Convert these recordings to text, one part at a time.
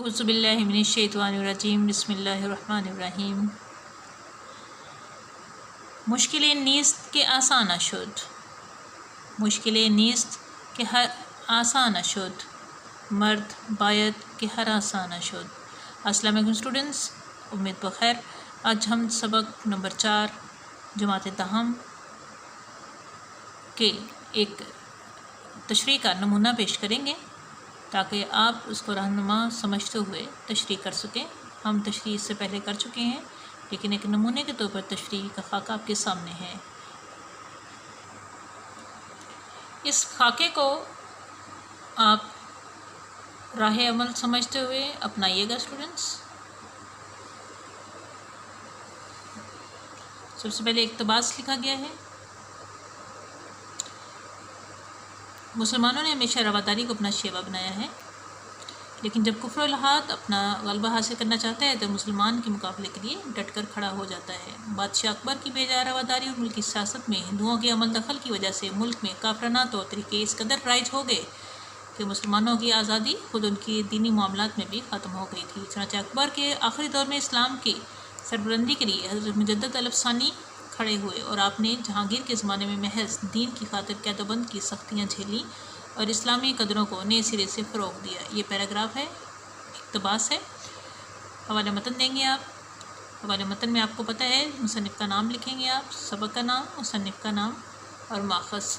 औज़ुबिल्लाहि मिनश्शैतानिर्रजीम बिस्मिल्लाहिर्रहमानिर्रहीम। मुश्किलें नीस्त के आसान शुद, मुश्किलें नीस्त के हर आसान शुद, मर्द बायत के हर आसान शुद। अस्सलाम वालेकुम स्टूडेंट्स, उम्मीद बखैर। आज हम सबक नंबर 4 जमात दहम के एक तशरीह का नमूना पेश करेंगे ताकि आप उसको रहनुमा समझते हुए तशरीह कर सकें। हम तशरीह इससे पहले कर चुके हैं, लेकिन एक नमूने के तौर पर तशरीह का खाका आपके सामने है। इस खाके को आप राह अमल समझते हुए अपनाइएगा स्टूडेंट्स। सबसे पहले इक़्तिबास लिखा गया है। मुसलमानों ने हमेशा रवादारी को अपना शेवा बनाया है, लेकिन जब कुफ्र और इल्हाद अपना गलबा हासिल करना चाहता है तो मुसलमान के मुकाबले के लिए डट कर खड़ा हो जाता है। बादशाह अकबर की बेजा रवादारी और मुल्की सियासत में हिंदुओं के अमल दखल की वजह से मुल्क में काफराना तौर तरीके इस कदर राइज हो गए कि मुसलमानों की आज़ादी खुद उनकी दीनी मामलात में भी ख़त्म हो गई थी। चनांचे अकबर के आखिरी दौर में इस्लाम की सरबुलंदी के लिए हज़रत मुजद्दद अलफ़सानी खड़े हुए और आपने जहांगीर के ज़माने में महज दीन की खातिर कैदोबंद की सख्तियाँ झेली और इस्लामी कदरों को नए सिरे से फ़रोग़ दिया। ये पैराग्राफ है, इक़्तिबास है। हवाले मतन देंगे आप। हवाले मतन में आपको पता है मुसन्निफ़ का नाम लिखेंगे आप, सबक का नाम, मुसन्निफ़ का नाम और माख़ज़।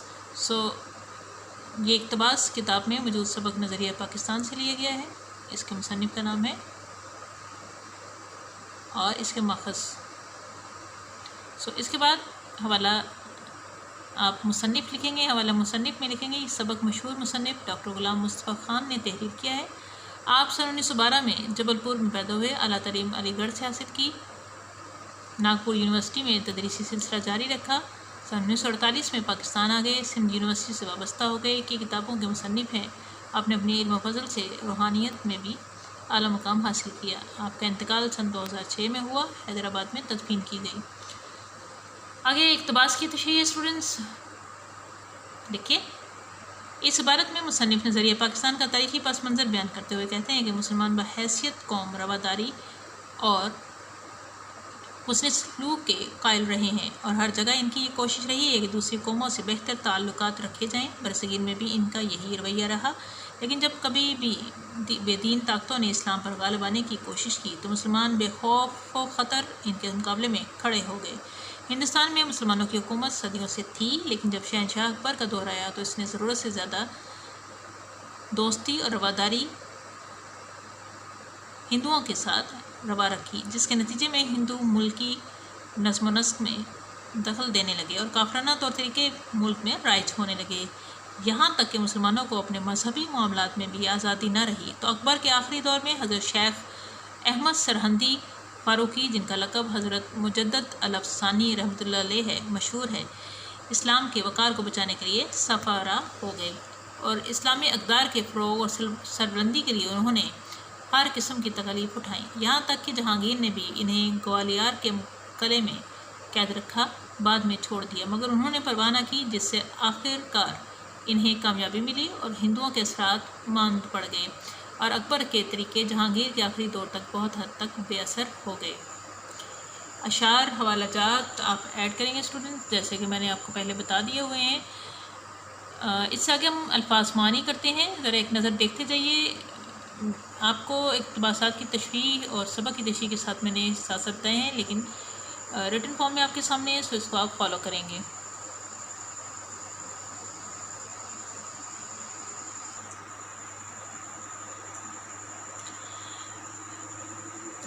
ये इक़्तिबास किताब में मौजूद सबक नज़रिया पाकिस्तान से लिया गया है। इसके मुसन्निफ़ का नाम है और इसके माख़ज़। इसके बाद हवाला आप मुसन्निफ़ लिखेंगे। हवाला मुसन्निफ़ में लिखेंगे इस सबक मशहूर मुसन्निफ़ डॉक्टर ग़ुलाम मुस्तफ़ा ख़ान ने तहरीर किया है। आप सन 1912 में जबलपुर में पैदा हुए। आला तालीम अलीगढ़ से हासिल की। नागपुर यूनिवर्सिटी में तदरीसी सिलसिला जारी रखा। सन 1948 में पाकिस्तान आ गए। सिंध यूनिवर्सिटी से वाबस्ता हो गए कि किताबों के मुसन्निफ़ हैं। आपने अपनी इल्म फ़ज़ल से रूहानियत में भी आला मकाम हासिल किया। आपका इंतकाल सन 2006 में हुआ। हैदराबाद में तदफीन की गई। आगे इक़्तिबास की तशरीह स्टूडेंट्स देखिए। इस इबारत में मुसन्निफ़ नज़रिया पाकिस्तान का तारीख़ी पस मंज़र बयान करते हुए कहते हैं कि मुसलमान बहैसियत कौम रवादारी और हुस्न सलूक के कायल रहे हैं और हर जगह इनकी ये कोशिश रही है कि दूसरी कौमों से बेहतर ताल्लुकात रखे जाएँ। बरसगीर में भी इनका यही रवैया रहा, लेकिन जब कभी भी बेदीन ताकतों ने इस्लाम पर गालिब आने की कोशिश की तो मुसलमान बेखौफ व ख़तर इनके मुकाबले में खड़े हो गए। हिंदुस्तान में मुसलमानों की हुकूमत सदियों से थी, लेकिन जब शहनशाह अकबर का दौर आया तो इसने ज़रूरत से ज़्यादा दोस्ती और रवादारी हिंदुओं के साथ रवा रखी, जिसके नतीजे में हिंदू मुल्की नज़्म व नस्क में दखल देने लगे और काफराना तौर तरीके मुल्क में राइज होने लगे। यहाँ तक कि मुसलमानों को अपने मजहबी मामलात में भी आज़ादी न रही। तो अकबर के आखिरी दौर में हज़रत शेख अहमद सरहंदी फ़ारूकी, जिनका लक़ब हज़रत मुजद्दद अलफ़सानी रहमतुल्लाह अलैह है, मशहूर है, इस्लाम के वक़ार को बचाने के लिए सफ़ारा हो गए और इस्लामी अक़दार के फ़रोग़ और सरबुलंदी के लिए उन्होंने हर किस्म की तकलीफ़ उठाई। यहाँ तक कि जहांगीर ने भी इन्हें ग्वालियर के किले में कैद रखा, बाद में छोड़ दिया, मगर उन्होंने परवाह न की, जिससे आखिरकार इन्हें कामयाबी मिली और हिंदुओं के असरात मांद पड़ गए और अकबर के तरीके जहांगीर के आखिरी दौर तक बहुत हद तक बेअसर हो गए। अशार हवाला जात आप ऐड करेंगे स्टूडेंट, जैसे कि मैंने आपको पहले बता दिए हुए हैं। इससे आगे हम अल्फाज मानी करते हैं। ज़रा एक नज़र देखते जाइए। आपको इक़्तिबासात की तशरीह और सबक की तशरीह के साथ मैंने साथ बताए हैं, लेकिन रिटन फॉर्म में आपके सामने है, सो इसको आप फॉलो करेंगे।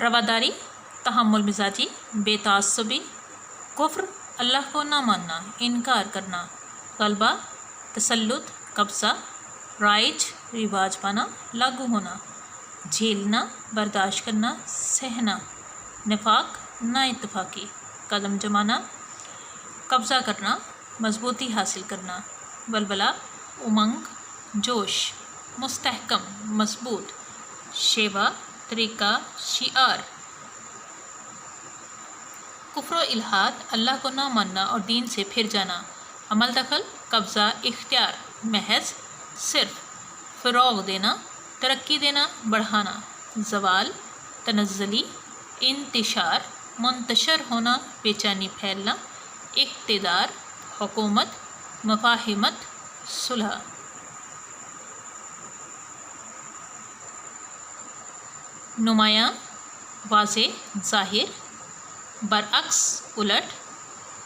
रवादारी, तहम्मुल मिजाजी, बेतासुबी, कुफ्र, अल्लाह को ना मानना, इनकार करना, गलबा, तसल्लुत, कब्ज़ा, राइज, रिवाज पाना, लागू होना, झेलना, बर्दाश्त करना, सहना, निफाक, नाइत्तफाकी, कदम जमाना, कब्ज़ा करना, मजबूती हासिल करना, बलबला, उमंग, जोश, मुस्तहकम, मजबूत, शेवा, तरीका, शिआर, कुफ्र व इल्हाद, अल्लाह को ना मानना और दीन से फिर जाना, अमल दखल, कब्ज़ा, इख्तियार, महज, सिर्फ, फ़रोग़ देना, तरक्की देना, बढ़ाना, زوال، تنزلی، انتشار، منتشر ہونا، بے چینی پھیلنا، اقتدار، حکومت، مفاہمت، صلح۔ نمایاں، واضح، ظاہر، برعکس، الٹ،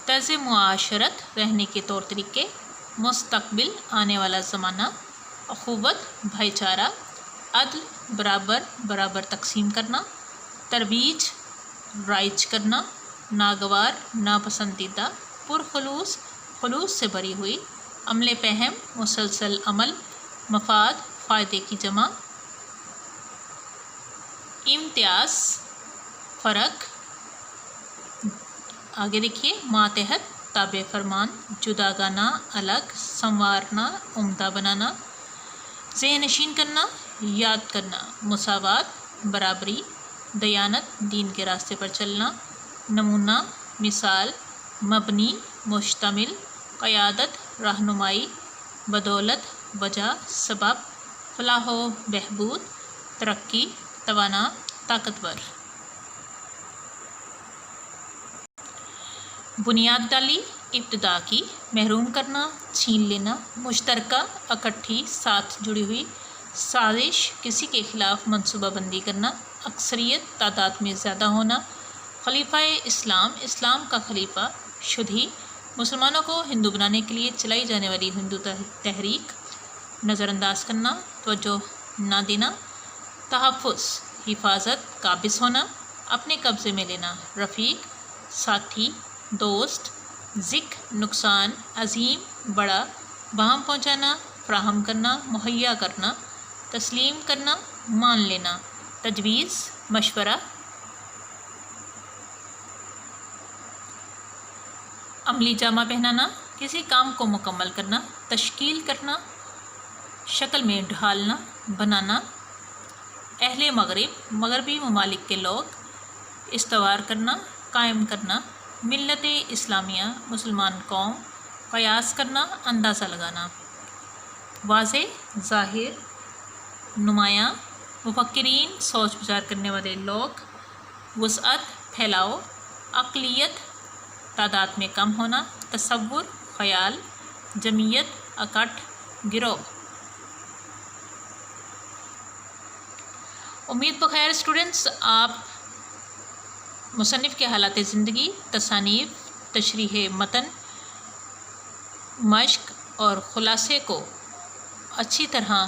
طرز معاشرت، رہنے کے طور طریقے، مستقبل، آنے والا زمانہ، اخوت، بھائی چارہ، عدل، برابر، برابر تقسیم کرنا، ترویج، رائج کرنا، ناگوار، ناپسندیدہ، پرخلوص، خلوص سے بری ہوئی، عمل پہم، مسلسل عمل، مفاد، فائدے کی جمع، امتیاز، فرق، آگے دیکھیے، ماتحت، تابع فرمان، جداگانہ، الگ، سنوارنا، عمدہ بنانا، ذہن نشین کرنا، یاد کرنا، مساوات، برابری، دیانت، دین کے راستے پر چلنا، نمونہ، مثال، مبنی، مشتمل، قیادت، رہنمائی، بدولت، وجہ، سبب، فلاح و بہبود، ترقی، توانا، طاقتور۔ بنیاد ڈالی، ابتدا کی، محروم کرنا، چھین لینا، مشترکہ، اکٹھی، ساتھ جڑی ہوئی، سازش، کسی کے خلاف منصوبہ بندی کرنا، اکثریت، تعداد میں زیادہ ہونا، خلیفہ اسلام، اسلام کا خلیفہ، شدھی، مسلمانوں کو ہندو بنانے کے لیے چلائی جانے والی ہندو تحریک، نظر انداز کرنا، توجہ نہ دینا، تحفظ، حفاظت، قابض ہونا، اپنے قبضے میں لینا، رفیق، ساتھی، دوست، ذکر، نقصان، عظیم، بڑا، بہم پہنچانا، فراہم کرنا، مہیا کرنا، تسلیم کرنا، مان لینا، تجویز، مشورہ، عملی جامہ پہنانا، کسی کام کو مکمل کرنا، تشکیل کرنا، شکل میں ڈھالنا، بنانا، اہل مغرب، مغربی ممالک کے لوگ، استوار کرنا، قائم کرنا، ملت اسلامیہ، مسلمان قوم، قیاس کرنا، اندازہ لگانا۔ واضح، ظاہر، نمایاں، مفکرین، سوچ بچار کرنے والے لوگ، وسعت، پھیلاؤ، اقلیت، تعداد میں کم ہونا، تصور، خیال، جمعیت، اکٹھ، گروہ۔ امید بخیر اسٹوڈنٹس، آپ مصنف کے حالات زندگی، تصانیف، تشریح متن، مشق اور خلاصے کو اچھی طرح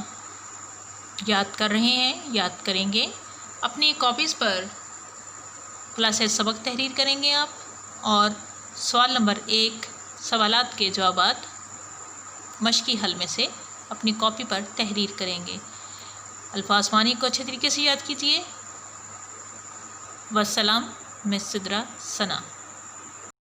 یاد کر رہے ہیں، یاد کریں گے۔ اپنی کاپیز پر خلاصہ سبق تحریر کریں گے آپ، اور سوال نمبر 1 سوالات کے جوابات مشقی حل میں سے اپنی کاپی پر تحریر کریں گے۔ الفاظ معانی کو اچھے طریقے سے یاد کیجیے۔ والسلام، میں سدرا ثنا۔